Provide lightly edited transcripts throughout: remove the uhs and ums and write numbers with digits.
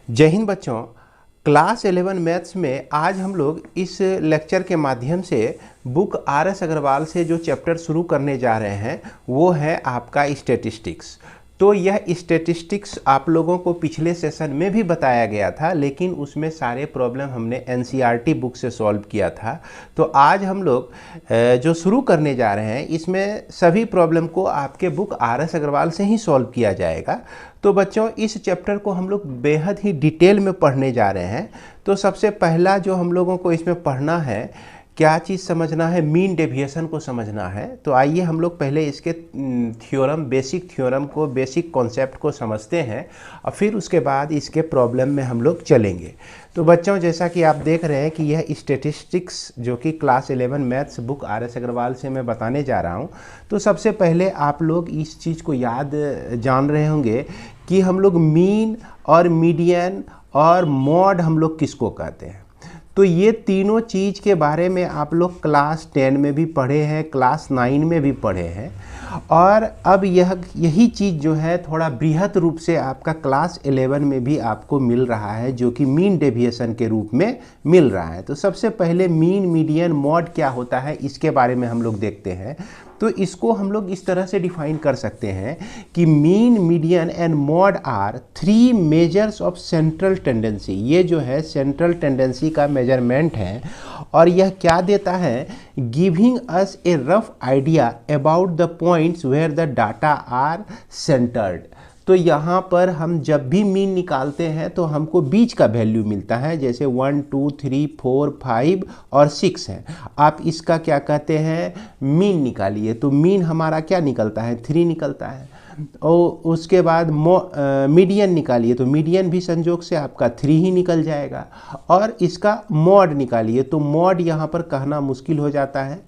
जय हिंद बच्चों। Class 11 maths में आज हम लोग इस लेक्चर के माध्यम से बुक आर.एस. अग्रवाल से जो चैप्टर शुरू करने जा रहे हैं वो है आपका स्टैटिस्टिक्स। तो यह स्टैटिस्टिक्स आप लोगों को पिछले सेशन में भी बताया गया था, लेकिन उसमें सारे प्रॉब्लम हमने एनसीईआरटी बुक से सॉल्व किया था। तो आज हम लोग जो शुरू करने जा रहे हैं इसमें सभी प्रॉब्लम को आपके बुक आर.एस. अग्रवाल से ही सॉल्व किया जाएगा। तो बच्चों इस चैप्टर को हम लोग बेहद ही डिटेल में पढ़ने जा रहे हैं। तो सबसे पहला जो हम लोगों को इसमें पढ़ना है, क्या चीज़ समझना है, मीन डेविएशन को समझना है। तो आइए हम लोग पहले इसके थ्योरम, बेसिक थ्योरम को, बेसिक कॉन्सेप्ट को समझते हैं और फिर उसके बाद इसके प्रॉब्लम में हम लोग चलेंगे। तो बच्चों जैसा कि आप देख रहे हैं कि यह स्टैटिस्टिक्स जो कि class 11 maths book R S. Agarwal से मैं बताने जा रहा हूं। तो सबसे पहले आप लोग इस चीज़ को याद जान रहे होंगे कि हम लोग मीन और मीडियन और मॉड हम लोग किसको कहते हैं। तो ये तीनों चीज़ के बारे में आप लोग क्लास 10 में भी पढ़े हैं, क्लास 9 में भी पढ़े हैं। और अब यही चीज़ जो है थोड़ा बृहद रूप से आपका क्लास 11 में भी आपको मिल रहा है, जो कि मीन डेविएशन के रूप में मिल रहा है। तो सबसे पहले मीन, मीडियन, मॉड क्या होता है इसके बारे में हम लोग देखते हैं। तो इसको हम लोग इस तरह से डिफाइन कर सकते हैं कि mean, median and mode are three measures of central tendency. ये जो है सेंट्रल टेंडेंसी का मेजरमेंट है और यह क्या देता है, giving us a rough idea about the points where the data are centred. तो यहाँ पर हम जब भी मीन निकालते हैं तो हमको बीच का वैल्यू मिलता है, जैसे 1 2 3 4 5 और 6 है। आप इसका क्या कहते हैं, मीन निकालिए। तो मीन हमारा क्या निकलता है, 3 निकलता है। और उसके बाद मीडियन निकालिए तो मीडियन भी संजोग से आपका 3 ही निकल जाएगा। और इसका मॉड निकालिए तो मॉड यहाँ पर कहना मुश्किल हो जाता है।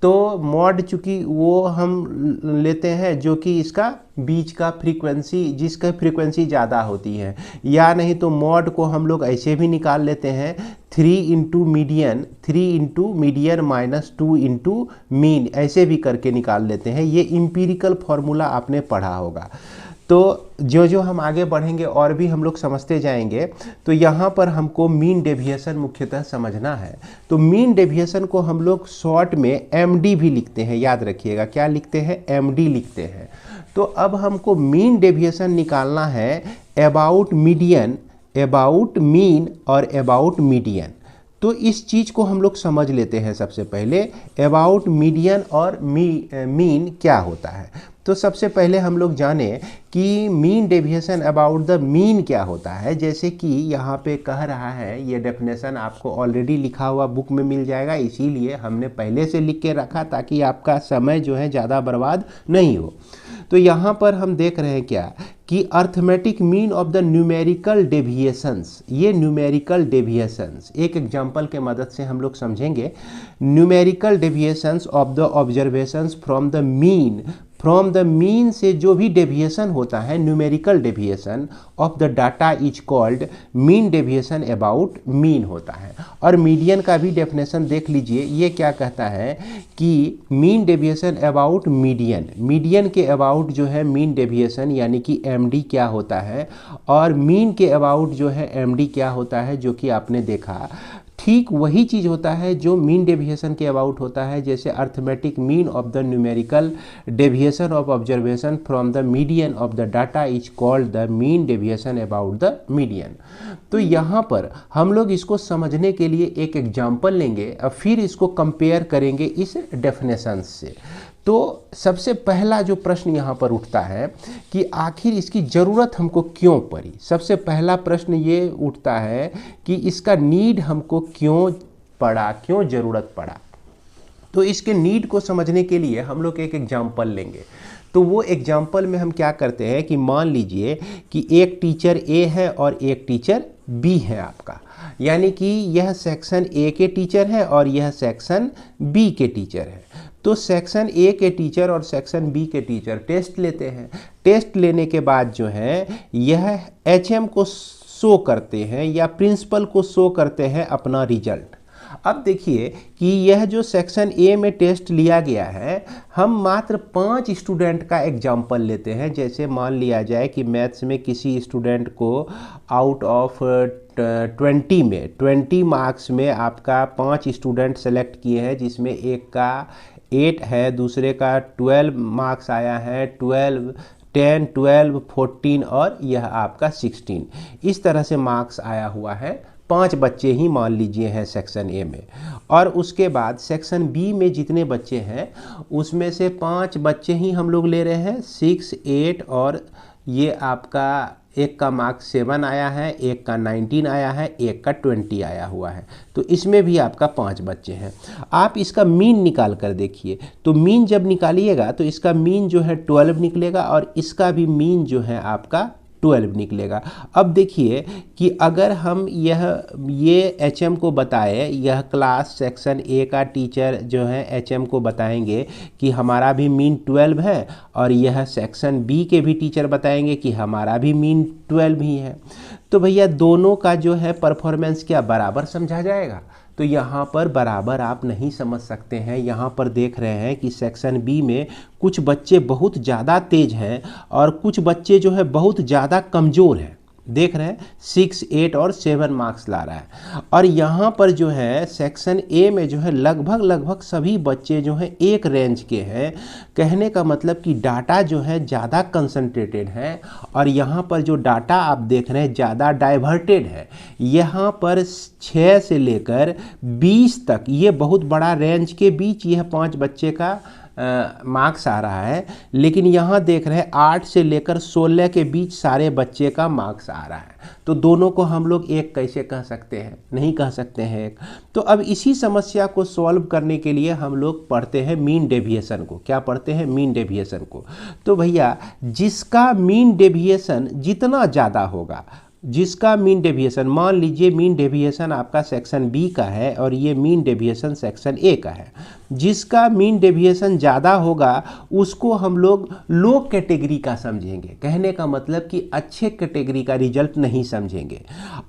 तो मॉड चूँकि वो हम लेते हैं जो कि इसका बीच का फ्रीक्वेंसी, जिसका फ्रीक्वेंसी ज़्यादा होती है, या नहीं तो मॉड को हम लोग ऐसे भी निकाल लेते हैं 3 into median, 3 into median minus 2 into mean, ऐसे भी करके निकाल लेते हैं। ये इम्पीरिकल फॉर्मूला आपने पढ़ा होगा। तो जो जो हम आगे बढ़ेंगे और भी हम लोग समझते जाएंगे। तो यहाँ पर हमको मीन डेविएशन मुख्यतः समझना है। तो मीन डेविएशन को हम लोग शॉर्ट में एमडी भी लिखते हैं, याद रखिएगा। क्या लिखते हैं, एमडी लिखते हैं। तो अब हमको मीन डेविएशन निकालना है अबाउट मीडियन, अबाउट मीन और अबाउट मीडियन। तो इस चीज़ को हम लोग समझ लेते हैं सबसे पहले, अबाउट मीडियन और मीन क्या होता है। तो सबसे पहले हम लोग जाने कि mean deviation about the mean क्या होता है। जैसे कि यहाँ पे कह रहा है, ये डेफिनेशन आपको ऑलरेडी लिखा हुआ बुक में मिल जाएगा, इसीलिए हमने पहले से लिख के रखा ताकि आपका समय जो है ज़्यादा बर्बाद नहीं हो। तो यहाँ पर हम देख रहे हैं क्या कि arithmetic mean of the numerical deviations. ये न्यूमेरिकल डेविएशंस एक एग्जांपल के मदद से हम लोग समझेंगे। Numerical deviations of the observations from the mean, from the mean से जो भी डेविएशन होता है, numerical deviation of the data is called mean deviation about mean होता है। और मीडियन का भी डेफिनेशन देख लीजिए। ये क्या कहता है कि mean deviation about median, median के अबाउट जो है मीन डेविएशन यानी कि एमडी क्या होता है, और मीन के अबाउट जो है एमडी क्या होता है, जो कि आपने देखा ठीक वही चीज़ होता है जो मीन डेविएशन के अबाउट होता है। जैसे arithmetic mean of the numerical deviation of observation from the median of the data is called the mean deviation about the median. तो यहाँ पर हम लोग इसको समझने के लिए एक एग्जाम्पल लेंगे और फिर इसको कंपेयर करेंगे इस डेफिनेशन से। तो सबसे पहला जो प्रश्न यहाँ पर उठता है कि आखिर इसकी ज़रूरत हमको क्यों पड़ी। सबसे पहला प्रश्न ये उठता है कि इसका नीड हमको क्यों पड़ा, क्यों ज़रूरत पड़ा। तो इसके नीड को समझने के लिए हम लोग एक एग्जाम्पल लेंगे। तो वो एग्जाम्पल में हम क्या करते हैं कि मान लीजिए कि एक टीचर ए है और एक टीचर बी है आपका, यानी कि यह सेक्शन ए के टीचर है और यह सेक्शन बी के टीचर है। तो सेक्शन ए के टीचर और सेक्शन बी के टीचर टेस्ट लेते हैं। टेस्ट लेने के बाद जो है यह एचएम को शो करते हैं या प्रिंसिपल को शो करते हैं अपना रिजल्ट। अब देखिए कि यह जो सेक्शन ए में टेस्ट लिया गया है, हम मात्र 5 स्टूडेंट का एग्जाम्पल लेते हैं। जैसे मान लिया जाए कि मैथ्स में किसी स्टूडेंट को आउट ऑफ 20 मार्क्स में आपका 5 स्टूडेंट सेलेक्ट किए हैं, जिसमें एक का 8 है, दूसरे का 12 मार्क्स आया है, 12, 10, 12, 14 और यह आपका 16, इस तरह से मार्क्स आया हुआ है। 5 बच्चे ही मान लीजिए हैं सेक्शन ए में, और उसके बाद सेक्शन बी में जितने बच्चे हैं उसमें से 5 बच्चे ही हम लोग ले रहे हैं, 6, 8 और ये आपका एक का मार्क्स 7 आया है, एक का 19 आया है, एक का 20 आया हुआ है। तो इसमें भी आपका 5 बच्चे हैं। आप इसका मीन निकाल कर देखिए, तो मीन जब निकालिएगा तो इसका मीन जो है 12 निकलेगा और इसका भी मीन जो है आपका 12 निकलेगा। अब देखिए कि अगर हम ये एचएम को बताए, यह क्लास सेक्शन ए का टीचर जो है एचएम को बताएंगे कि हमारा भी मीन 12 है, और यह सेक्शन बी के भी टीचर बताएंगे कि हमारा भी मीन 12 ही है, तो भैया दोनों का जो है परफॉर्मेंस क्या बराबर समझा जाएगा? तो यहाँ पर बराबर आप नहीं समझ सकते हैं। यहाँ पर देख रहे हैं कि सेक्शन बी में कुछ बच्चे बहुत ज़्यादा तेज हैं और कुछ बच्चे जो है बहुत ज़्यादा कमज़ोर हैं। देख रहे हैं 6, 8 और 7 मार्क्स ला रहा है। और यहाँ पर जो है सेक्शन ए में जो है लगभग सभी बच्चे जो हैं एक रेंज के हैं। कहने का मतलब कि डाटा जो है ज़्यादा कंसंट्रेटेड है, और यहाँ पर जो डाटा आप देख रहे हैं ज़्यादा डाइवर्टेड है। यहाँ पर 6 से लेकर 20 तक, ये बहुत बड़ा रेंज के बीच यह 5 बच्चे का मार्क्स आ रहा है, लेकिन यहाँ देख रहे हैं 8 से लेकर 16 के बीच सारे बच्चे का मार्क्स आ रहा है। तो दोनों को हम लोग एक कैसे कह सकते हैं? नहीं कह सकते हैं एक। तो अब इसी समस्या को सॉल्व करने के लिए हम लोग पढ़ते हैं मीन डेविएशन को। क्या पढ़ते हैं? मीन डेविएशन को। तो भैया जिसका मीन डेविएशन जितना ज़्यादा होगा, जिसका मीन डेविएशन, मान लीजिए मीन डेविएशन आपका सेक्शन बी का है और ये मीन डेविएशन सेक्शन ए का है, जिसका मीन डेविएशन ज़्यादा होगा उसको हम लोग लो कैटेगरी का समझेंगे। कहने का मतलब कि अच्छे कैटेगरी का रिजल्ट नहीं समझेंगे,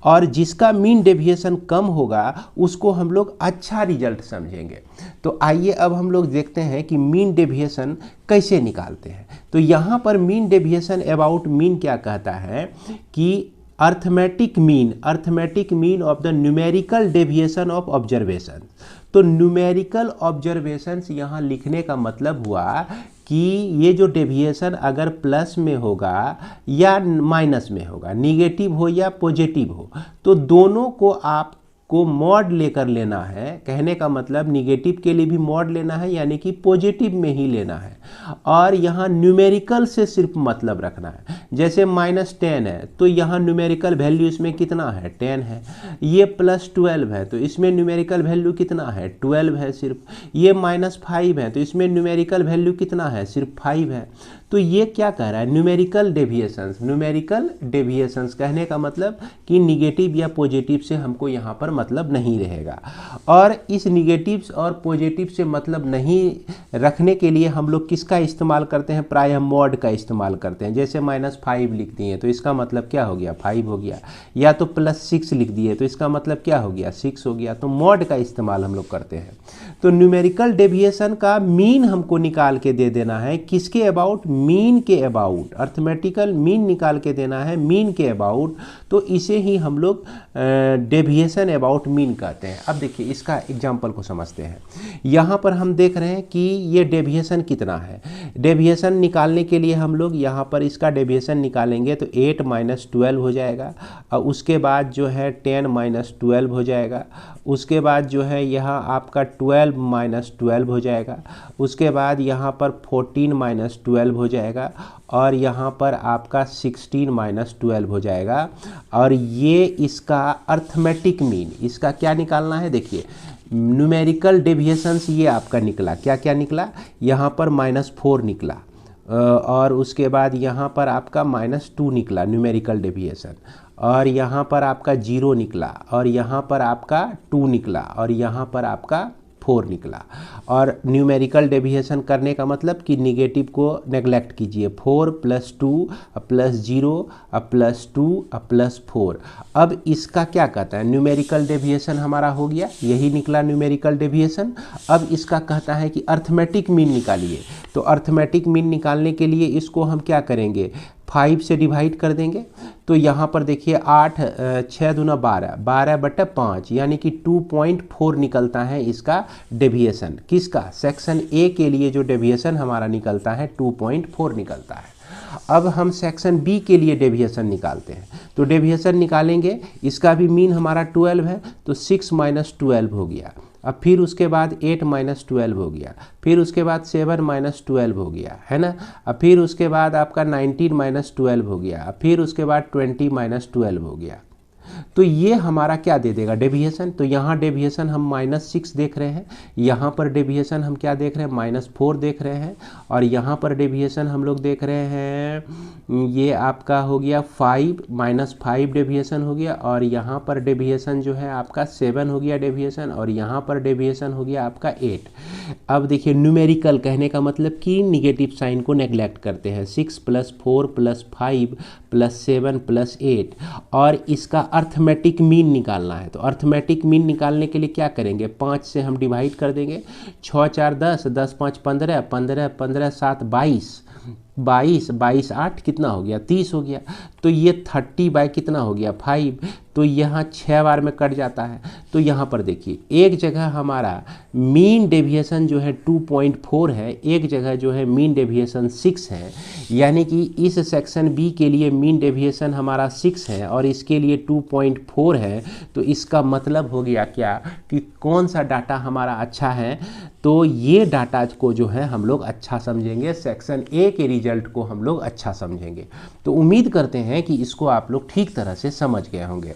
और जिसका मीन डेविएशन कम होगा उसको हम लोग अच्छा रिजल्ट समझेंगे। तो आइए अब हम लोग देखते हैं कि मीन डेविएशन कैसे निकालते हैं। तो यहाँ पर मीन डेविएशन अबाउट मीन क्या कहता है कि arithmetic mean of the numerical deviation of observation. तो न्यूमेरिकल ऑब्जर्वेशंस यहाँ लिखने का मतलब हुआ कि ये जो डेविएशन अगर प्लस में होगा या माइनस में होगा, निगेटिव हो या पॉजिटिव हो, तो दोनों को आपको मॉड लेकर लेना है। कहने का मतलब निगेटिव के लिए भी मॉड लेना है, यानी कि पॉजिटिव में ही लेना है, और यहाँ न्यूमेरिकल से सिर्फ मतलब रखना है। जैसे -10 है तो यहाँ न्यूमेरिकल वैल्यू इसमें कितना है? 10 है। ये +12 है तो इसमें न्यूमेरिकल वैल्यू कितना है? 12 है सिर्फ। ये -5 है तो इसमें न्यूमेरिकल वैल्यू कितना है? सिर्फ 5 है। तो ये क्या कह रहा है? न्यूमेरिकल डेविएशंस कहने का मतलब कि निगेटिव या पॉजिटिव से हमको यहाँ पर मतलब नहीं रहेगा। और इस निगेटिव और पॉजिटिव से मतलब नहीं रखने के लिए हम लोग किसका इस्तेमाल करते हैं? प्रायः मॉड का इस्तेमाल करते हैं। जैसे -5 लिख दिए तो इसका मतलब क्या हो गया? 5 हो गया। या तो +6 लिख दिए तो इसका मतलब क्या हो गया? 6 हो गया। तो मॉड का इस्तेमाल हम लोग करते हैं। तो न्यूमेरिकल डेविएशन का मीन हमको निकाल के दे देना है। किसके अबाउट? मीन के अबाउट। अर्थमेटिकल मीन निकाल के देना है मीन के अबाउट। तो इसे ही हम लोग डेविएशन अबाउट मीन कहते हैं। अब देखिए इसका एग्जाम्पल को समझते हैं। यहाँ पर हम देख रहे हैं कि ये डेविएशन कितना है। डेविएशन निकालने के लिए हम लोग यहाँ पर इसका डेविएशन निकालेंगे तो 8 - 12 हो जाएगा, और उसके बाद जो है 10 - 12 हो जाएगा। उसके बाद जो है यहाँ आपका 12 - 12 हो जाएगा। उसके बाद यहाँ पर 14 - 12 हो जाएगा, और यहाँ पर आपका 16 - 12 हो जाएगा। और ये इसका अर्थमेटिक मीन, इसका क्या निकालना है? देखिए न्यूमेरिकल डेविएशंस ये आपका निकला। क्या क्या निकला? यहाँ पर -4 निकला, और उसके बाद यहाँ पर आपका -2 निकला न्यूमेरिकल डेविएशन, और यहाँ पर आपका 0 निकला, और यहाँ पर आपका 2 निकला, और यहाँ पर आपका 4 निकला। और न्यूमेरिकल डेविएशन करने का मतलब कि निगेटिव को नेग्लेक्ट कीजिए, 4 + 2 + 0 + 2 + 4। अब इसका क्या कहता है, न्यूमेरिकल डेविएशन हमारा हो गया, यही निकला न्यूमेरिकल डेविएशन। अब इसका कहता है कि अर्थमेटिक मीन निकालिए। तो अर्थमेटिक मीन निकालने के लिए इसको हम क्या करेंगे, 5 से डिवाइड कर देंगे। तो यहाँ पर देखिए 8 6 दूना 12, 12/5 यानी कि 2.4 निकलता है इसका डेविएशन। किसका, सेक्शन ए के लिए जो डेविएशन हमारा निकलता है 2.4 निकलता है। अब हम सेक्शन बी के लिए डेविएशन निकालते हैं। तो डेविएशन निकालेंगे, इसका भी मीन हमारा 12 है, तो 6 - 12 हो गया। अब फिर उसके बाद 8 - 12 हो गया, फिर उसके बाद 7 - 12 हो गया, है ना। अब फिर उसके बाद आपका 19 - 12 हो गया, फिर उसके बाद 20 - 12 हो गया। तो ये हमारा क्या दे देगा, डेविएशन। तो यहाँ डेविएशन हम -6 देख रहे हैं, यहाँ पर डेविएशन हम क्या देख रहे हैं, -4 देख रहे हैं, और यहाँ पर डेविएशन हम लोग देख रहे हैं, ये आपका हो गया 5 -5 डेविएशन हो गया, और यहाँ पर डेविएशन जो है आपका 7 हो गया डेविएशन, और यहाँ पर डेविएशन हो गया आपका 8। अब देखिए न्यूमेरिकल कहने का मतलब कि निगेटिव साइन को नेग्लेक्ट करते हैं, 6 + 4 + 5 + 7 + 8, और इसका अर्थमेटिक मीन निकालना है। तो अर्थमेटिक मीन निकालने के लिए क्या करेंगे, 5 से हम डिवाइड कर देंगे, 6 × 4 = 10, 10 × 5 = 15, 15 15 7 22, 22 22 8 कितना हो गया, 30 हो गया। तो ये 30 कितना हो गया, 5। तो यहाँ 6 बार में कट जाता है। तो यहाँ पर देखिए एक जगह हमारा मीन डेविएशन जो है 2.4 है, एक जगह जो है मीन डेविएशन 6 है, यानी कि इस सेक्शन बी के लिए मीन डेविएशन हमारा 6 है और इसके लिए 2.4 है। तो इसका मतलब हो गया क्या कि कौन सा डाटा हमारा अच्छा है, तो ये डाटा को जो है हम लोग अच्छा समझेंगे, सेक्शन ए के रिजल्ट को हम लोग अच्छा समझेंगे। तो उम्मीद करते हैं कि इसको आप लोग ठीक तरह से समझ गए होंगे।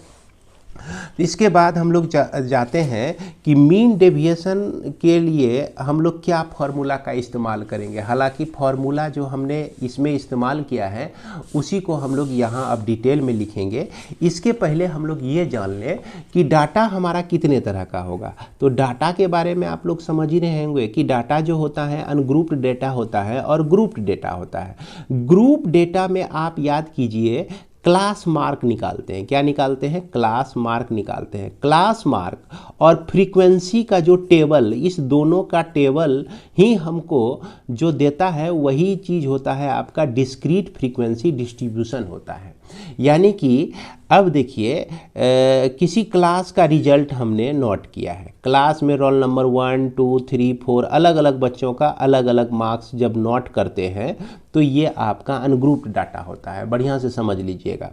इसके बाद हम लोग जाते हैं कि मीन डेविएशन के लिए हम लोग क्या फार्मूला का इस्तेमाल करेंगे। हालांकि फार्मूला जो हमने इसमें इस्तेमाल किया है उसी को हम लोग यहाँ अब डिटेल में लिखेंगे। इसके पहले हम लोग ये जान लें कि डाटा हमारा कितने तरह का होगा। तो डाटा के बारे में आप लोग समझ ही रहे होंगे कि डाटा जो होता है अनग्रुप्ड डेटा होता है और ग्रुप्ड डेटा होता है। ग्रुप डेटा में आप याद कीजिए क्लास मार्क निकालते हैं। क्या निकालते हैं, क्लास मार्क निकालते हैं। क्लास मार्क और फ्रीक्वेंसी का जो टेबल, इस दोनों का टेबल ही हमको जो देता है वही चीज़ होता है आपका डिस्क्रीट फ्रीक्वेंसी डिस्ट्रीब्यूशन होता है। यानी कि अब देखिए किसी क्लास का रिजल्ट हमने नोट किया है, क्लास में रोल नंबर 1 2 3 4 अलग अलग बच्चों का अलग अलग मार्क्स जब नोट करते हैं तो ये आपका अनग्रुप्ड डाटा होता है। बढ़िया से समझ लीजिएगा।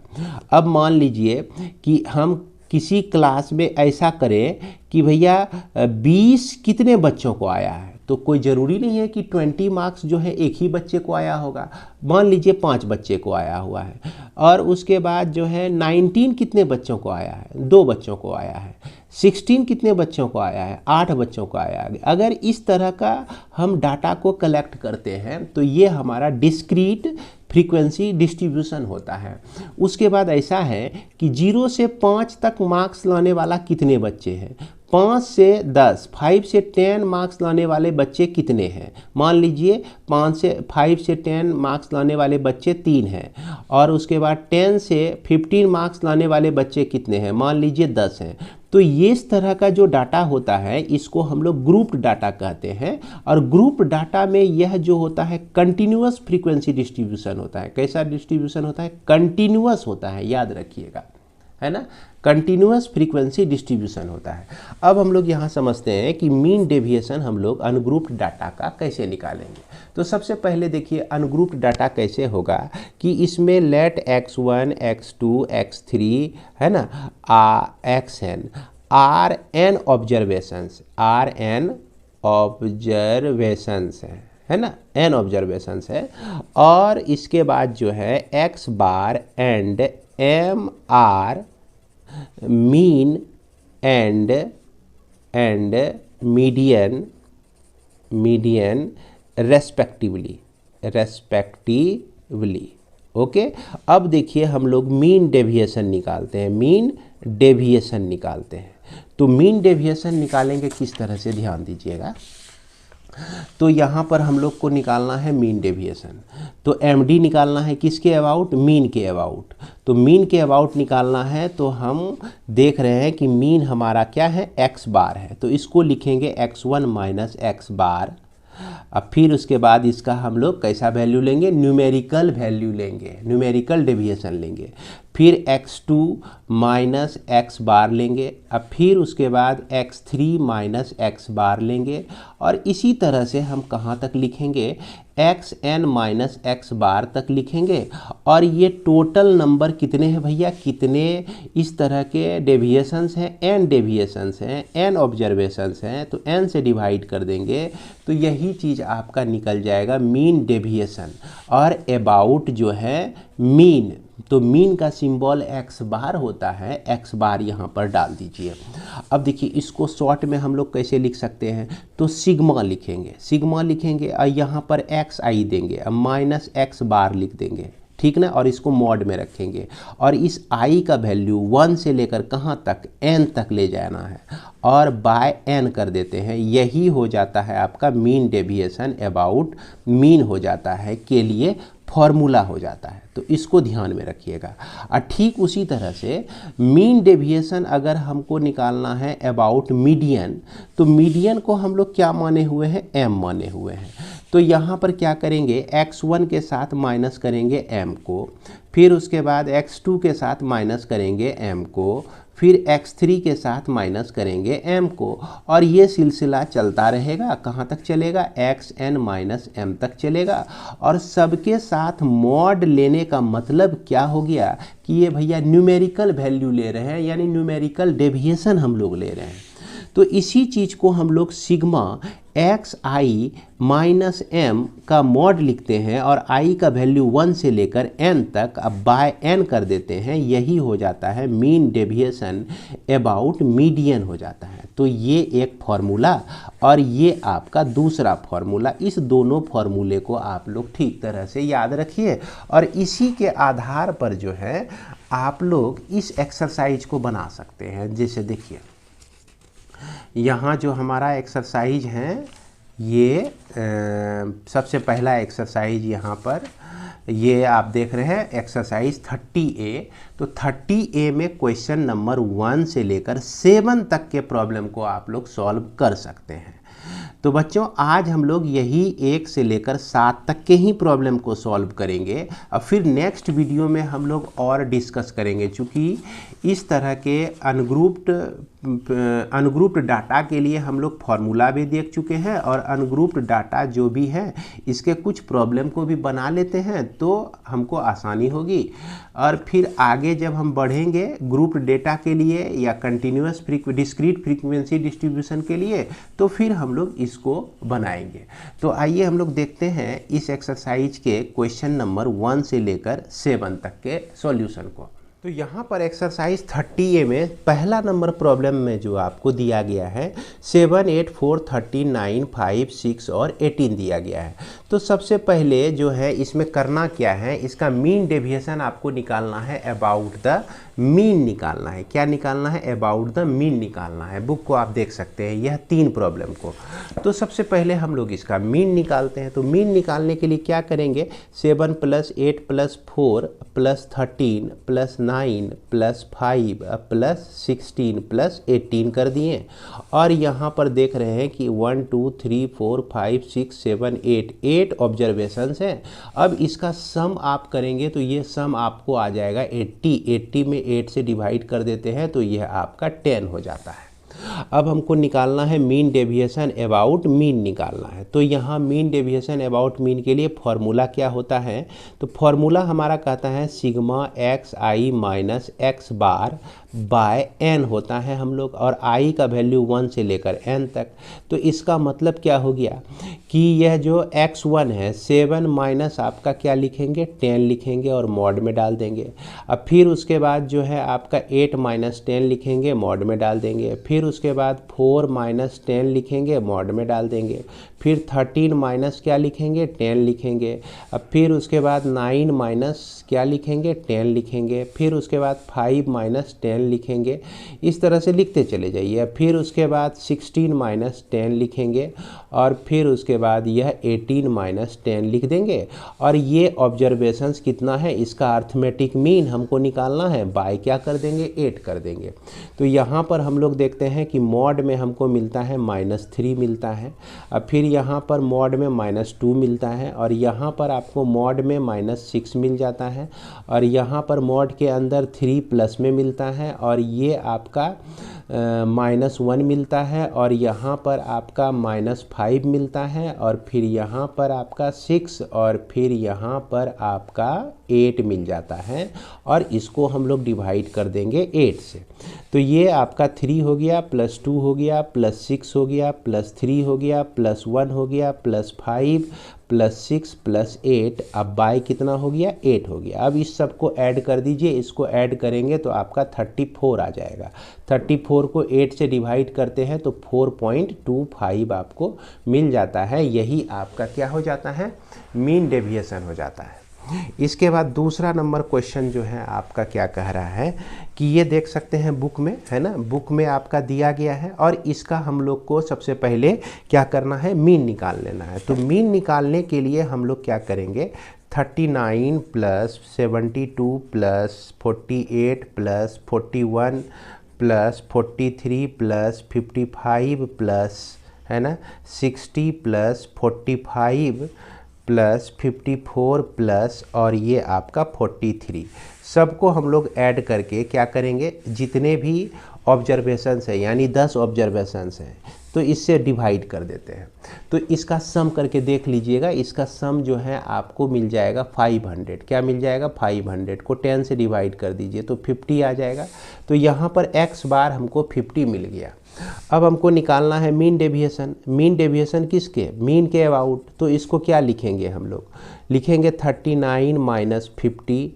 अब मान लीजिए कि हम किसी क्लास में ऐसा करें कि भैया 20 कितने बच्चों को आया है, तो कोई ज़रूरी नहीं है कि 20 मार्क्स जो है एक ही बच्चे को आया होगा। मान लीजिए 5 बच्चे को आया हुआ है, और उसके बाद जो है 19 कितने बच्चों को आया है, 2 बच्चों को आया है। 16 कितने बच्चों को आया है, 8 बच्चों को आया है। अगर इस तरह का हम डाटा को कलेक्ट करते हैं तो ये हमारा डिस्क्रीट फ्रीक्वेंसी डिस्ट्रीब्यूशन होता है। उसके बाद ऐसा है कि 0 से 5 तक मार्क्स लाने वाला कितने बच्चे हैं, 5 से 10, 5 से 10 मार्क्स लाने वाले बच्चे कितने हैं। मान लीजिए 5 से 10 मार्क्स लाने वाले बच्चे 3 हैं, और उसके बाद 10 से 15 मार्क्स लाने वाले बच्चे कितने हैं, मान लीजिए 10 हैं। तो ये इस तरह का जो डाटा होता है इसको हम लोग ग्रुप्ड डाटा कहते हैं। और ग्रुप डाटा में यह जो होता है कंटिन्यूअस फ्रीक्वेंसी डिस्ट्रीब्यूशन होता है। कैसा डिस्ट्रीब्यूशन होता है, कंटिन्यूअस होता है, याद रखिएगा, है ना, कंटिन्यूअस फ्रीक्वेंसी डिस्ट्रीब्यूशन होता है। अब हम लोग यहाँ समझते हैं कि मीन डेविएशन हम लोग अनग्रुप्ड डाटा का कैसे निकालेंगे। तो सबसे पहले देखिए अनग्रुप्ड डाटा कैसे होगा कि इसमें लेट x1 x2 x3 है ना xn are n observations, are n observations है ना, एन ऑब्जर्वेशंस है। और इसके बाद जो है x bar and m are mean and median respectively. Okay, अब देखिए हम लोग मीन डेविएशन निकालते हैं, मीन डेविएशन निकालते हैं। तो मीन डेविएशन निकालेंगे किस तरह से, ध्यान दीजिएगा। तो यहाँ पर हम लोग को निकालना है मीन डेविएशन, तो एमडी निकालना है किसके अबाउट, मीन के अबाउट। तो मीन के अबाउट निकालना है तो हम देख रहे हैं कि मीन हमारा क्या है, एक्स बार है, तो इसको लिखेंगे x1 माइनस एक्स बार। अब फिर उसके बाद इसका हम लोग कैसा वैल्यू लेंगे, न्यूमेरिकल वैल्यू लेंगे, न्यूमेरिकल डेविएशन लेंगे। फिर x2 माइनस एक्स बार लेंगे। अब फिर उसके बाद x3 माइनस एक्स बार लेंगे। और इसी तरह से हम कहाँ तक लिखेंगे, xn माइनस एक्स बार तक लिखेंगे। और ये टोटल नंबर कितने हैं भैया, कितने इस तरह के डेविएशंस हैं, n डेविएशंस हैं, n ऑब्जर्वेशंस हैं, तो n से डिवाइड कर देंगे तो यही चीज़ आपका निकल जाएगा मीन डेविएशन। और अबाउट जो है मीन, तो मीन का सिंबल एक्स बार होता है, एक्स बार यहाँ पर डाल दीजिए। अब देखिए इसको शॉर्ट में हम लोग कैसे लिख सकते हैं, तो सिग्मा लिखेंगे, सिग्मा लिखेंगे और यहाँ पर एक्स आई देंगे, अब माइनस एक्स बार लिख देंगे, ठीक ना, और इसको मॉड में रखेंगे। और इस आई का वैल्यू 1 से लेकर कहाँ तक, n तक ले जाना है और बाय n कर देते हैं, यही हो जाता है आपका मीन डेविएशन अबाउट मीन हो जाता है, के लिए फॉर्मूला हो जाता है। तो इसको ध्यान में रखिएगा। और ठीक उसी तरह से मीन डेविएशन अगर हमको निकालना है अबाउट मीडियन, तो मीडियन को हम लोग क्या माने हुए हैं, m माने हुए हैं। तो यहाँ पर क्या करेंगे, x1 के साथ माइनस करेंगे m को, फिर उसके बाद x2 के साथ माइनस करेंगे m को, फिर x3 के साथ माइनस करेंगे m को, और ये सिलसिला चलता रहेगा, कहाँ तक चलेगा, xn माइनस m तक चलेगा। और सबके साथ मॉड लेने का मतलब क्या हो गया कि ये भैया न्यूमेरिकल वैल्यू ले रहे हैं, यानी न्यूमेरिकल डेविएशन हम लोग ले रहे हैं। तो इसी चीज़ को हम लोग सिग्मा एक्स आई माइनस एम का मॉड लिखते हैं और आई का वैल्यू 1 से लेकर n तक अब बाय n कर देते हैं, यही हो जाता है मीन डेविएशन अबाउट मीडियन हो जाता है। तो ये एक फार्मूला और ये आपका दूसरा फार्मूला, इस दोनों फार्मूले को आप लोग ठीक तरह से याद रखिए और इसी के आधार पर जो है आप लोग इस एक्सरसाइज को बना सकते हैं। जैसे देखिए यहाँ जो हमारा एक्सरसाइज है, ये सबसे पहला एक्सरसाइज यहाँ पर ये आप देख रहे हैं एक्सरसाइज 30A। तो 30A में क्वेश्चन नंबर 1 से लेकर 7 तक के प्रॉब्लम को आप लोग सॉल्व कर सकते हैं। तो बच्चों आज हम लोग यही 1 से लेकर 7 तक के ही प्रॉब्लम को सॉल्व करेंगे और फिर नेक्स्ट वीडियो में हम लोग और डिस्कस करेंगे। चूँकि इस तरह के अनग्रुप्ड डाटा के लिए हम लोग फार्मूला भी देख चुके हैं और अनग्रुप्ड डाटा जो भी है इसके कुछ प्रॉब्लम को भी बना लेते हैं तो हमको आसानी होगी। और फिर आगे जब हम बढ़ेंगे ग्रुप डेटा के लिए या कंटिन्यूअस डिस्क्रीट फ्रीक्वेंसी डिस्ट्रीब्यूशन के लिए, तो फिर हम लोग इसको बनाएंगे। तो आइए हम लोग देखते हैं इस एक्सरसाइज के क्वेश्चन नंबर 1 से लेकर 7 तक के सॉल्यूशन को। तो यहाँ पर एक्सरसाइज 30A में पहला नंबर प्रॉब्लम में जो आपको दिया गया है 7, 8, 4, 13, 9, 5, 6 और 18 दिया गया है। तो सबसे पहले जो है इसमें करना क्या है, इसका मीन डेविएशन आपको निकालना है, अबाउट द मीन निकालना है। क्या निकालना है, अबाउट द मीन निकालना है। बुक को आप देख सकते हैं यह 3 प्रॉब्लम को। तो सबसे पहले हम लोग इसका मीन निकालते हैं। तो मीन निकालने के लिए क्या करेंगे, 7 + 8 + 4 + 13 + 9 + 5 + 16 + 18 कर दिए। और यहाँ पर देख रहे हैं कि 1 2 3 4 5 6 7 8 ऑब्जर्वेशंस हैं। अब इसका सम आप करेंगे तो ये सम आपको आ जाएगा 80 में 8 से डिवाइड कर देते हैं तो यह आपका 10 हो जाता है। अब हमको निकालना है मीन डेविएशन अबाउट मीन निकालना है। तो यहाँ मीन डेविएशन अबाउट मीन के लिए फॉर्मूला क्या होता है, तो फॉर्मूला हमारा कहता है सिग्मा एक्स आई माइनस एक्स बार बाय n होता है हम लोग, और i का वैल्यू 1 से लेकर n तक। तो इसका मतलब क्या हो गया कि यह जो x1 है 7 माइनस आपका क्या लिखेंगे 10 लिखेंगे और मॉड में डाल देंगे। अब फिर उसके बाद जो है आपका 8 - 10 लिखेंगे, मॉड में डाल देंगे। फिर उसके उसके बाद 4 माइनस 10 लिखेंगे, मॉड में डाल देंगे। फिर 13 माइनस क्या लिखेंगे, 10 लिखेंगे। अब फिर उसके बाद 9 माइनस क्या लिखेंगे, 10 लिखेंगे। फिर उसके बाद 5 माइनस 10 लिखेंगे। इस तरह से लिखते चले जाइए। फिर उसके बाद 16 माइनस 10 लिखेंगे और फिर उसके बाद यह 18 माइनस 10 लिख देंगे। और ये ऑब्जर्वेशंस कितना है, इसका अर्थमेटिक मीन हमको निकालना है, बाय क्या कर देंगे, 8 कर देंगे। तो यहाँ पर हम लोग देखते हैं कि मॉड में हमको मिलता है -3 मिलता है। अब फिर यहाँ पर मॉड में -2 मिलता है और यहाँ पर आपको मॉड में -6 मिल जाता है और यहाँ पर मॉड के अंदर 3 प्लस में मिलता है और ये आपका -1 मिलता है और यहाँ पर आपका -5 मिलता है और फिर यहाँ पर आपका 6 और फिर यहाँ पर आपका 8 मिल जाता है और इसको हम लोग डिवाइड कर देंगे 8 से। तो ये आपका 3 हो गया, +2 हो गया, +6 हो गया, +3 हो गया, +1 हो गया, +5 +6 +8। अब बाय कितना हो गया, 8 हो गया। अब इस सब को ऐड कर दीजिए, इसको ऐड करेंगे तो आपका 34 आ जाएगा। 34 को 8 से डिवाइड करते हैं तो 4.25 आपको मिल जाता है। यही आपका क्या हो जाता है, मीन डेविएशन हो जाता है। इसके बाद दूसरा नंबर क्वेश्चन जो है आपका क्या कह रहा है कि ये देख सकते हैं बुक में, है ना, बुक में आपका दिया गया है और इसका हम लोग को सबसे पहले क्या करना है, मीन निकाल लेना है। तो मीन निकालने के लिए हम लोग क्या करेंगे, 39 + 72 + 48 + 41 + 43 + 55 प्लस, है ना, 60 + 45 + 54 प्लस और ये आपका 43, सबको हम लोग ऐड करके क्या करेंगे, जितने भी ऑब्जर्वेशंस है यानी 10 ऑब्जर्वेशंस हैं तो इससे डिवाइड कर देते हैं। तो इसका सम करके देख लीजिएगा, इसका सम जो है आपको मिल जाएगा 500। क्या मिल जाएगा, 500 को 10 से डिवाइड कर दीजिए तो 50 आ जाएगा। तो यहाँ पर x बार हमको 50 मिल गया। अब हमको निकालना है मीन डेविएशन। मीन डेविएशन किसके, मीन के अबाउट। तो इसको क्या लिखेंगे, हम लोग लिखेंगे 39 माइनस 50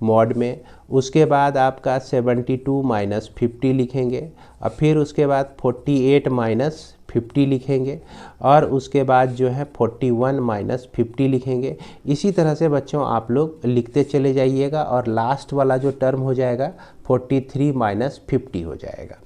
मॉड में, उसके बाद आपका 72 माइनस 50 लिखेंगे और फिर उसके बाद 48 माइनस 50 लिखेंगे और उसके बाद जो है 41 माइनस 50 लिखेंगे। इसी तरह से बच्चों आप लोग लिखते चले जाइएगा और लास्ट वाला जो टर्म हो जाएगा 43 माइनस 50 हो जाएगा।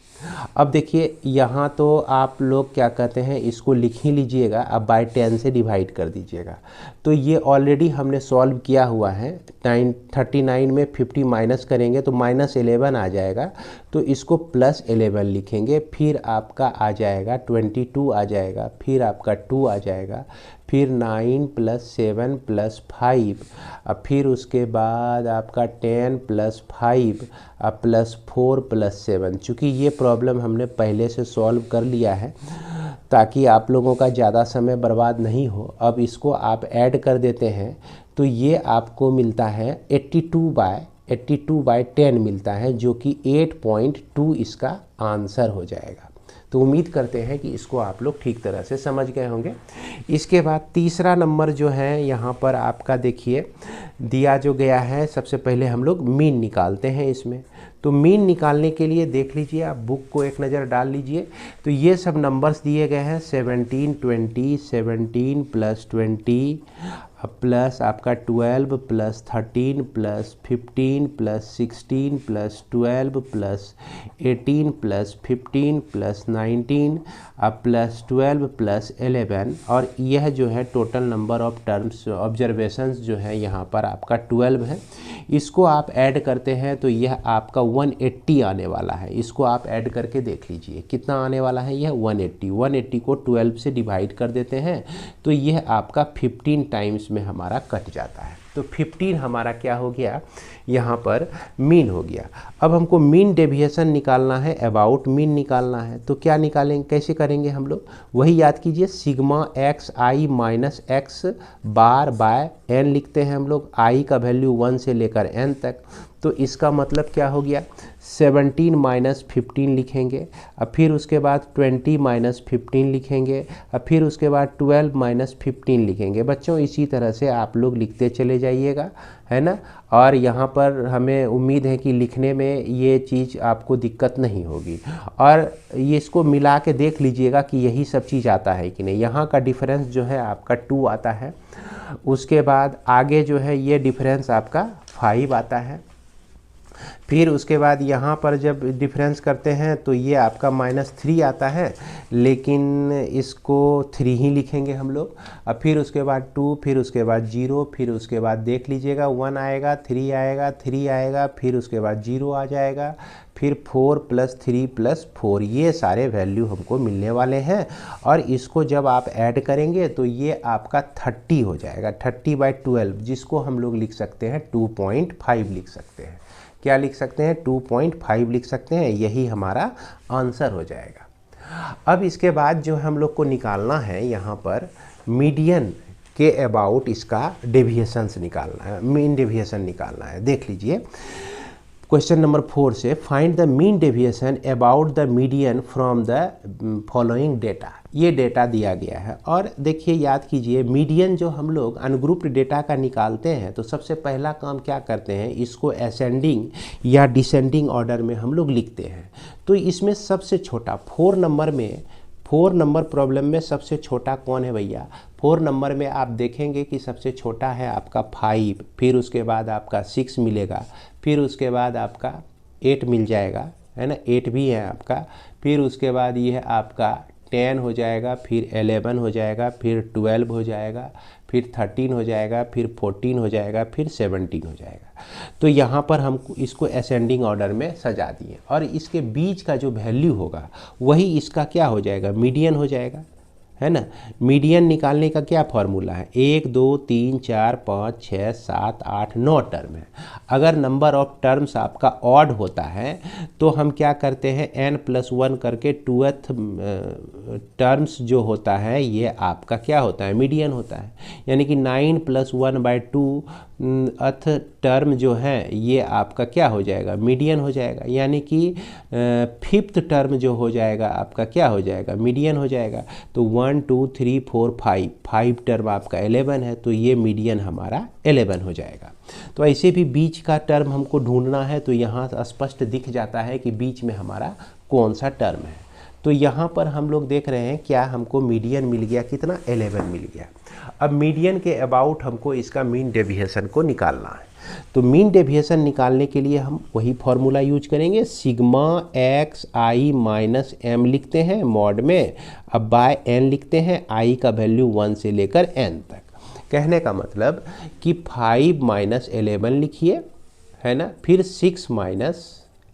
अब देखिए यहाँ तो आप लोग क्या कहते हैं, इसको लिख ही लीजिएगा। अब बाय 10 से डिवाइड कर दीजिएगा। तो ये ऑलरेडी हमने सॉल्व किया हुआ है। 39 में 50 माइनस करेंगे तो -11 आ जाएगा, तो इसको +11 लिखेंगे। फिर आपका आ जाएगा 22 आ जाएगा, फिर आपका 2 आ जाएगा, फिर 9 + 7 + 5, अब फिर उसके बाद आपका 10 + 5 +4 + 7। चूँकि ये प्रॉब्लम हमने पहले से सॉल्व कर लिया है ताकि आप लोगों का ज़्यादा समय बर्बाद नहीं हो। अब इसको आप ऐड कर देते हैं तो ये आपको मिलता है 82/10 मिलता है, जो कि 8.2 इसका आंसर हो जाएगा। तो उम्मीद करते हैं कि इसको आप लोग ठीक तरह से समझ गए होंगे। इसके बाद तीसरा नंबर जो है यहाँ पर आपका देखिए दिया जो गया है, सबसे पहले हम लोग मीन निकालते हैं इसमें। तो मीन निकालने के लिए देख लीजिए, आप बुक को एक नज़र डाल लीजिए। तो ये सब नंबर्स दिए गए हैं 17 20 17 + 20 प्लस आपका 12 + 13 + 15 + 16 + 12 + 18 + 15 + 19 + 12 + 11 और यह जो है total number of terms observations जो है यहाँ पर आपका 12 है। इसको आप ऐड करते हैं तो यह आपका 180 आने वाला है। इसको आप ऐड करके देख लीजिए कितना आने वाला है, यह 180 को 12 से डिवाइड कर देते हैं तो यह आपका 15 टाइम्स में हमारा कट जाता है। तो 15 हमारा क्या हो गया, यहाँ पर मीन हो गया। अब हमको मीन डेविएशन निकालना है, अबाउट मीन निकालना है। तो क्या निकालेंगे, कैसे करेंगे हम लोग, वही याद कीजिए, सिग्मा xi माइनस x बार बाय n लिखते हैं हम लोग। i का वैल्यू 1 से लेकर n तक। तो इसका मतलब क्या हो गया, 17 माइनस 15 लिखेंगे, अब फिर उसके बाद 20 माइनस 15 लिखेंगे, अब फिर उसके बाद 12 माइनस 15 लिखेंगे। बच्चों इसी तरह से आप लोग लिखते चले जाइएगा, है ना। और यहाँ पर हमें उम्मीद है कि लिखने में ये चीज़ आपको दिक्कत नहीं होगी। और ये इसको मिला के देख लीजिएगा कि यही सब चीज़ आता है कि नहीं। यहाँ का डिफरेंस जो है आपका 2 आता है, उसके बाद आगे जो है ये डिफरेंस आपका 5 आता है, फिर उसके बाद यहाँ पर जब डिफरेंस करते हैं तो ये आपका -3 आता है, लेकिन इसको 3 ही लिखेंगे हम लोग। अब फिर उसके बाद 2, फिर उसके बाद 0, फिर उसके बाद देख लीजिएगा 1 आएगा, 3 आएगा, 3 आएगा, फिर उसके बाद 0 आ जाएगा, फिर 4 + 3 + 4, ये सारे वैल्यू हमको मिलने वाले हैं। और इसको जब आप ऐड करेंगे तो ये आपका 30 हो जाएगा, 30/12, जिसको हम लोग लिख सकते हैं 2.5 लिख सकते हैं। क्या लिख सकते हैं? 2.5 लिख सकते हैं। यही हमारा आंसर हो जाएगा। अब इसके बाद जो हम लोग को निकालना है यहाँ पर मीडियन के अबाउट इसका डेविएशंस निकालना है, मीन डेविएशन निकालना है। देख लीजिए क्वेश्चन नंबर 4 से, find the mean deviation about the median from the following data. ये डेटा दिया गया है और देखिए याद कीजिए, मीडियन जो हम लोग अनग्रुप्ड डेटा का निकालते हैं तो सबसे पहला काम क्या करते हैं, इसको असेंडिंग या डिसेंडिंग ऑर्डर में हम लोग लिखते हैं। तो इसमें सबसे छोटा 4 नंबर प्रॉब्लम में सबसे छोटा कौन है भैया? 4 नंबर में आप देखेंगे कि सबसे छोटा है आपका 5, फिर उसके बाद आपका 6 मिलेगा, फिर उसके बाद आपका 8 मिल जाएगा, है ना, 8 भी है आपका, फिर उसके बाद ये है आपका 10 हो जाएगा, फिर 11 हो जाएगा, फिर 12 हो जाएगा, फिर 13 हो जाएगा, फिर 14 हो जाएगा, फिर 17 हो जाएगा। तो यहाँ पर हम इसको असेंडिंग ऑर्डर में सजा दिए और इसके बीच का जो वैल्यू होगा वही इसका क्या हो जाएगा, मीडियन हो जाएगा, है ना। मीडियन निकालने का क्या फॉर्मूला है? 1 2 3 4 5 6 7 8 9 टर्म है। अगर नंबर ऑफ टर्म्स आपका ऑड होता है तो हम क्या करते हैं, n+1 करके 2th टर्म्स जो होता है ये आपका क्या होता है, मीडियन होता है। यानी कि 9 + 1/2 अथ टर्म जो है ये आपका क्या हो जाएगा, मीडियन हो जाएगा। यानी कि 5th टर्म जो हो जाएगा आपका क्या हो जाएगा, मीडियन हो जाएगा। तो 1 2 3 4 5 टर्म आपका 11 है, तो ये मीडियन हमारा 11 हो जाएगा। तो ऐसे भी बीच का टर्म हमको ढूंढना है तो यहाँ स्पष्ट दिख जाता है कि बीच में हमारा कौन सा टर्म है। तो यहाँ पर हम लोग देख रहे हैं क्या हमको मीडियन मिल गया, कितना, 11 मिल गया। अब मीडियन के अबाउट हमको इसका मीन डेविएशन को निकालना है। तो मीन डेविएशन निकालने के लिए हम वही फॉर्मूला यूज करेंगे, सिग्मा xi - m लिखते हैं मॉड में, अब बाय n लिखते हैं, i का वैल्यू 1 से लेकर n तक। कहने का मतलब कि 5 - 11 लिखिए, है ना, फिर 6 -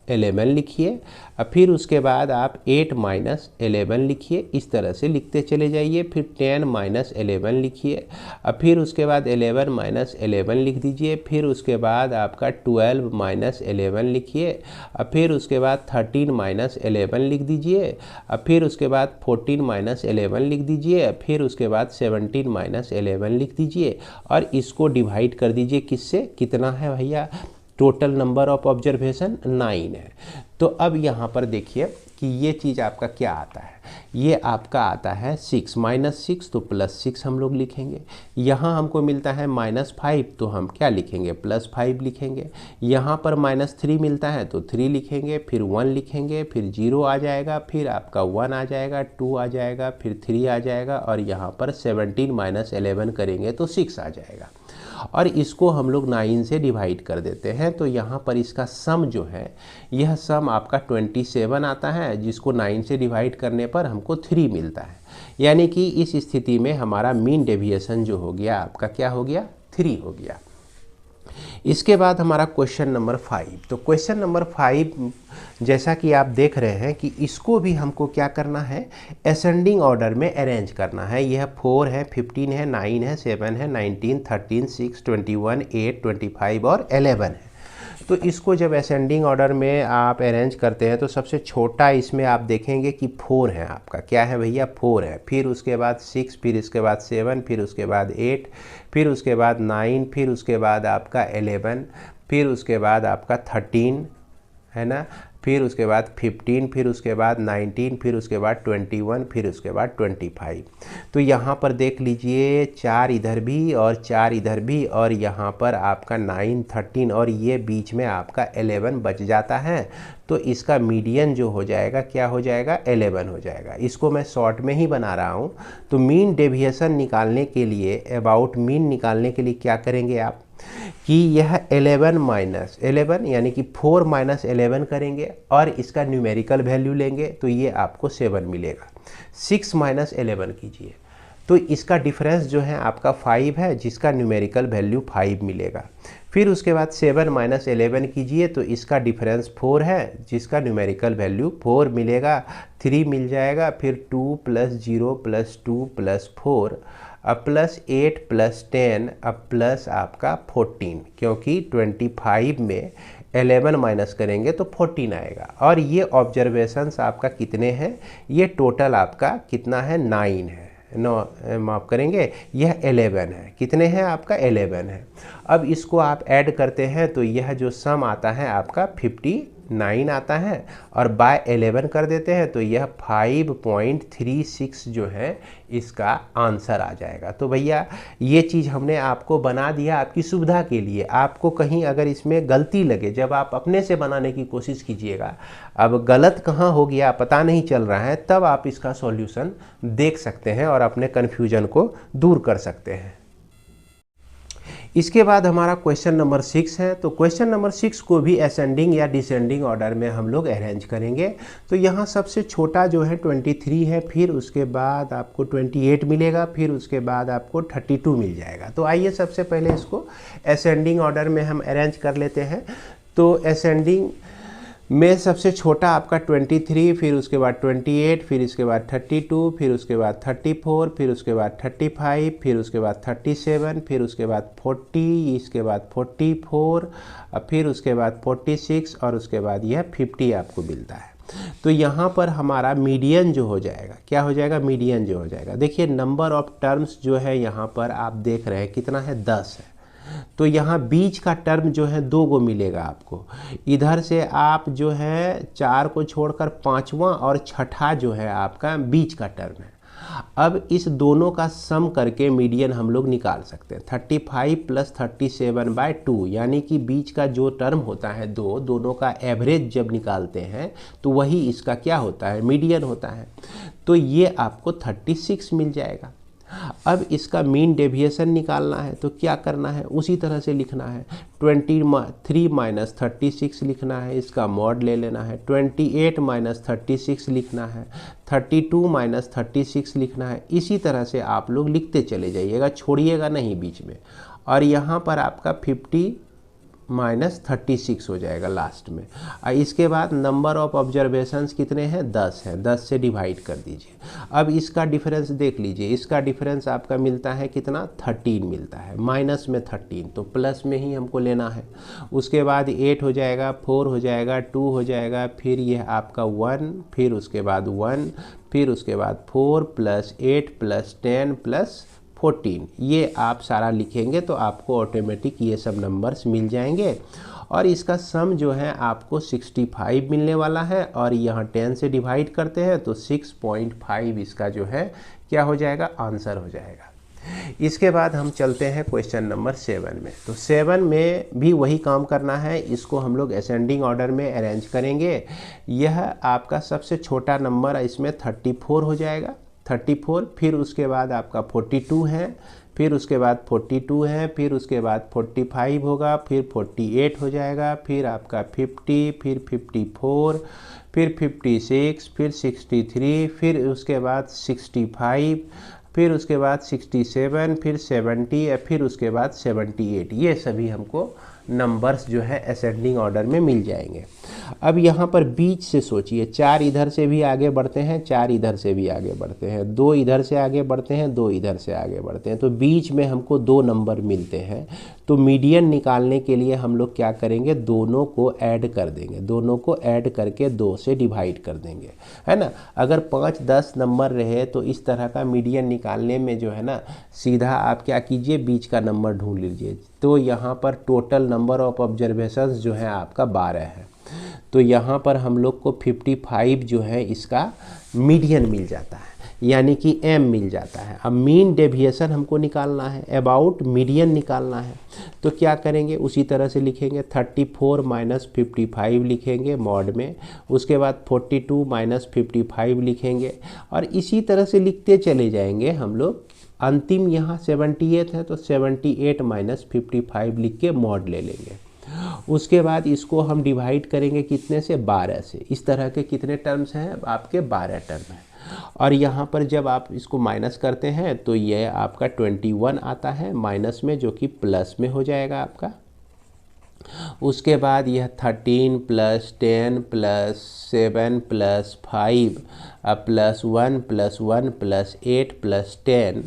11 लिखिए, अब फिर उसके बाद आप 8 - 11 लिखिए, इस तरह से लिखते चले जाइए। फिर 10 - 11 लिखिए, अब फिर उसके बाद 11 - 11 लिख दीजिए, फिर उसके बाद आपका 12 - 11 लिखिए, अब फिर उसके बाद 13 - 11 लिख दीजिए, अब फिर उसके बाद 14 - 11 लिख दीजिए, फिर उसके बाद 17 - 11 लिख दीजिए और इसको डिवाइड कर दीजिए किससे, कितना है भैया, टोटल नंबर ऑफ ऑब्जर्वेशन 9 है। तो अब यहाँ पर देखिए कि ये चीज़ आपका क्या आता है, ये आपका आता है 6 -6, तो +6 हम लोग लिखेंगे। यहाँ हमको मिलता है -5, तो हम क्या लिखेंगे, +5 लिखेंगे। यहाँ पर -3 मिलता है तो 3 लिखेंगे, फिर 1 लिखेंगे, फिर 0 आ जाएगा, फिर आपका 1 आ जाएगा, 2 आ जाएगा, फिर 3 आ जाएगा और यहाँ पर 17 - 11 करेंगे तो 6 आ जाएगा। और इसको हम लोग 9 से डिवाइड कर देते हैं तो यहाँ पर इसका सम जो है, यह सम आपका 27 आता है, जिसको 9 से डिवाइड करने पर हमको 3 मिलता है। यानी कि इस स्थिति में हमारा मीन डेविएशन जो हो गया आपका क्या हो गया, 3 हो गया। इसके बाद हमारा क्वेश्चन नंबर 5। तो क्वेश्चन नंबर 5 जैसा कि आप देख रहे हैं कि इसको भी हमको क्या करना है, असेंडिंग ऑर्डर में अरेंज करना है। यह 4 है, 15 है, 9 है, 7 है, 19, 13, 6, 21, 8, 25 और 11 है। तो इसको जब असेंडिंग ऑर्डर में आप अरेंज करते हैं तो सबसे छोटा इसमें आप देखेंगे कि 4 है आपका, क्या है भैया, 4 है, फिर उसके बाद 6, फिर इसके बाद 7, फिर उसके बाद 8, फिर उसके बाद 9, फिर उसके बाद आपका 11, फिर उसके बाद आपका 13, है ना, फिर उसके बाद 15, फिर उसके बाद 19, फिर उसके बाद 21, फिर उसके बाद 25। तो यहाँ पर देख लीजिए 4 इधर भी और 4 इधर भी, और यहाँ पर आपका 9, 13 और ये बीच में आपका 11 बच जाता है। तो इसका मीडियन जो हो जाएगा क्या हो जाएगा, 11 हो जाएगा। इसको मैं शॉर्ट में ही बना रहा हूँ। तो मीन डेविएशन निकालने के लिए, अबाउट मीन निकालने के लिए क्या करेंगे आप कि यह 11 माइनस 11 यानी कि 4 माइनस 11 करेंगे और इसका न्यूमेरिकल वैल्यू लेंगे तो ये आपको 7 मिलेगा। 6 माइनस 11 कीजिए तो इसका डिफरेंस जो है आपका 5 है, जिसका न्यूमेरिकल वैल्यू 5 मिलेगा। फिर उसके बाद 7 माइनस 11 कीजिए तो इसका डिफरेंस 4 है, जिसका न्यूमेरिकल वैल्यू 4 मिलेगा, 3 मिल जाएगा। फिर 2 प्लस 0 प्लस 2 प्लस 4 अब प्लस 8 प्लस 10 अब प्लस आपका 14, क्योंकि 25 में 11 माइनस करेंगे तो 14 आएगा। और ये ऑब्जर्वेशंस आपका कितने हैं, ये टोटल आपका कितना है, 9 है। माफ करेंगे, यह 11 है। कितने हैं आपका, 11 है। अब इसको आप ऐड करते हैं तो यह जो सम आता है आपका 59 आता है, और बाय 11 कर देते हैं तो यह 5.36 जो है इसका आंसर आ जाएगा। तो भैया ये चीज़ हमने आपको बना दिया आपकी सुविधा के लिए। आपको कहीं अगर इसमें गलती लगे, जब आप अपने से बनाने की कोशिश कीजिएगा, अब गलत कहाँ हो गया पता नहीं चल रहा है, तब आप इसका सॉल्यूशन देख सकते हैं और अपने कन्फ्यूजन को दूर कर सकते हैं। इसके बाद हमारा क्वेश्चन नंबर 6 है। तो क्वेश्चन नंबर 6 को भी असेंडिंग या डिसेंडिंग ऑर्डर में हम लोग अरेंज करेंगे। तो यहाँ सबसे छोटा जो है 23 है, फिर उसके बाद आपको 28 मिलेगा, फिर उसके बाद आपको 32 मिल जाएगा। तो आइए सबसे पहले इसको असेंडिंग ऑर्डर में हम अरेंज कर लेते हैं। तो असेंडिंग में सबसे छोटा आपका 23, फिर उसके बाद 28, फिर इसके बाद 32, फिर उसके बाद 34, फिर उसके बाद 35, फिर उसके बाद 37, फिर उसके बाद 40, इसके बाद 44, फिर उसके बाद 46 और उसके बाद यह 50 आपको मिलता है। तो यहाँ पर हमारा मीडियन जो हो जाएगा, क्या हो जाएगा, मीडियन जो हो जाएगा। देखिए नंबर ऑफ टर्म्स जो है यहाँ पर आप देख रहे हैं कितना है, 10 है। तो यहाँ बीच का टर्म जो है 2 गो मिलेगा आपको। इधर से आप जो है 4 को छोड़कर 5वां और छठा जो है आपका बीच का टर्म है। अब इस दोनों का सम करके मीडियन हम लोग निकाल सकते हैं। 35 प्लस 37/2 यानी कि बीच का जो टर्म होता है दोनों का एवरेज जब निकालते हैं तो वही इसका क्या होता है, मीडियन होता है। तो ये आपको 36 मिल जाएगा। अब इसका मीन डेविएशन निकालना है तो क्या करना है, उसी तरह से लिखना है। 23 माइनस 36 लिखना है, इसका मॉड ले लेना है। 28 माइनस 36 लिखना है, 32 माइनस 36 लिखना है। इसी तरह से आप लोग लिखते चले जाइएगा, छोड़िएगा नहीं बीच में। और यहाँ पर आपका 50 माइनस 36 हो जाएगा लास्ट में। इसके बाद नंबर ऑफ ऑब्जर्वेशंस कितने हैं, 10 है। 10 से डिवाइड कर दीजिए। अब इसका डिफरेंस देख लीजिए, इसका डिफरेंस आपका मिलता है कितना, 13 मिलता है। माइनस में 13 तो प्लस में ही हमको लेना है। उसके बाद 8 हो जाएगा, 4 हो जाएगा, 2 हो जाएगा, फिर यह आपका 1, फिर उसके बाद 1, फिर उसके बाद 4 प्लस 8 प्लस 10 प्लस 14। ये आप सारा लिखेंगे तो आपको ऑटोमेटिक ये सब नंबर्स मिल जाएंगे। और इसका सम जो है आपको 65 मिलने वाला है, और यहाँ 10 से डिवाइड करते हैं तो 6.5 इसका जो है क्या हो जाएगा, आंसर हो जाएगा। इसके बाद हम चलते हैं क्वेश्चन नंबर 7 में। तो 7 में भी वही काम करना है, इसको हम लोग असेंडिंग ऑर्डर में अरेंज करेंगे। यह आपका सबसे छोटा नंबर इसमें 34 हो जाएगा, 34, फिर उसके बाद आपका 42 है, फिर उसके बाद 42 है, फिर उसके बाद 45 होगा, फिर 48 हो जाएगा, फिर आपका 50, फिर 54, फिर 56, फिर 63, फिर उसके बाद 65, फिर उसके बाद 67, फिर 70, फिर उसके बाद 78। ये सभी हमको नंबर्स जो है असेंडिंग ऑर्डर में मिल जाएंगे। अब यहाँ पर बीच से सोचिए, 4 इधर से भी आगे बढ़ते हैं, 4 इधर से भी आगे बढ़ते हैं, 2 इधर से आगे बढ़ते हैं, 2 इधर से आगे बढ़ते हैं। तो बीच में हमको 2 नंबर मिलते हैं। तो मीडियन निकालने के लिए हम लोग क्या करेंगे, दोनों को ऐड कर देंगे। दोनों को ऐड करके 2 से डिवाइड कर देंगे, है ना। अगर 5, 10 नंबर रहे तो इस तरह का मीडियन निकालने में जो है ना, सीधा आप क्या कीजिए, बीच का नंबर ढूंढ लीजिए। तो यहाँ पर टोटल नंबर ऑफ ऑब्जर्वेशंस जो है आपका 12 है। तो यहाँ पर हम लोग को 55 जो है इसका मीडियन मिल जाता है, यानी कि m मिल जाता है। अब मीन डेविएशन हमको निकालना है, अबाउट मीडियन निकालना है, तो क्या करेंगे उसी तरह से लिखेंगे 34 माइनस 55 लिखेंगे मॉड में, उसके बाद 42 माइनस 55 लिखेंगे और इसी तरह से लिखते चले जाएंगे हम लोग। अंतिम यहाँ 78 है तो 78 माइनस 55 लिख के मॉड ले लेंगे। उसके बाद इसको हम डिवाइड करेंगे कितने से, 12 से। इस तरह के कितने टर्म्स हैं आपके, 12 टर्म हैं। और यहाँ पर जब आप इसको माइनस करते हैं तो यह आपका 21 आता है माइनस में, जो कि प्लस में हो जाएगा आपका। उसके बाद यह 13 plus 10 plus 7 plus 5 plus 1 plus 1 plus 8 plus 10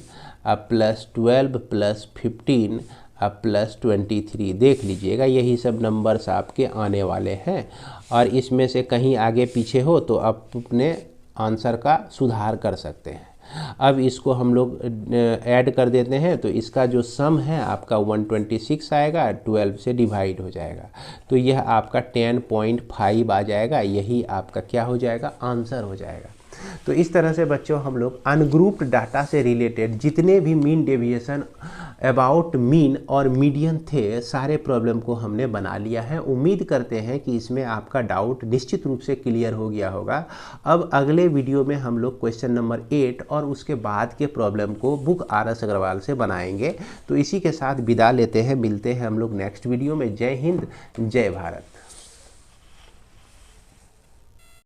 plus 12 plus 15 plus 23। देख लीजिएगा यही सब नंबर्स आपके आने वाले हैं, और इसमें से कहीं आगे पीछे हो तो आप अपने आंसर का सुधार कर सकते हैं। अब इसको हम लोग ऐड कर देते हैं तो इसका जो सम है आपका 126 आएगा, 12 से डिवाइड हो जाएगा, तो यह आपका 10.5 आ जाएगा। यही आपका क्या हो जाएगा, आंसर हो जाएगा। तो इस तरह से बच्चों हम लोग अनग्रुप्ड डाटा से रिलेटेड जितने भी मीन डेविएशन, अबाउट मीन और मीडियन थे, सारे प्रॉब्लम को हमने बना लिया है। उम्मीद करते हैं कि इसमें आपका डाउट निश्चित रूप से क्लियर हो गया होगा। अब अगले वीडियो में हम लोग क्वेश्चन नंबर 8 और उसके बाद के प्रॉब्लम को बुक RS अग्रवाल से बनाएंगे। तो इसी के साथ विदा लेते हैं, मिलते हैं हम लोग नेक्स्ट वीडियो में। जय हिंद, जय भारत।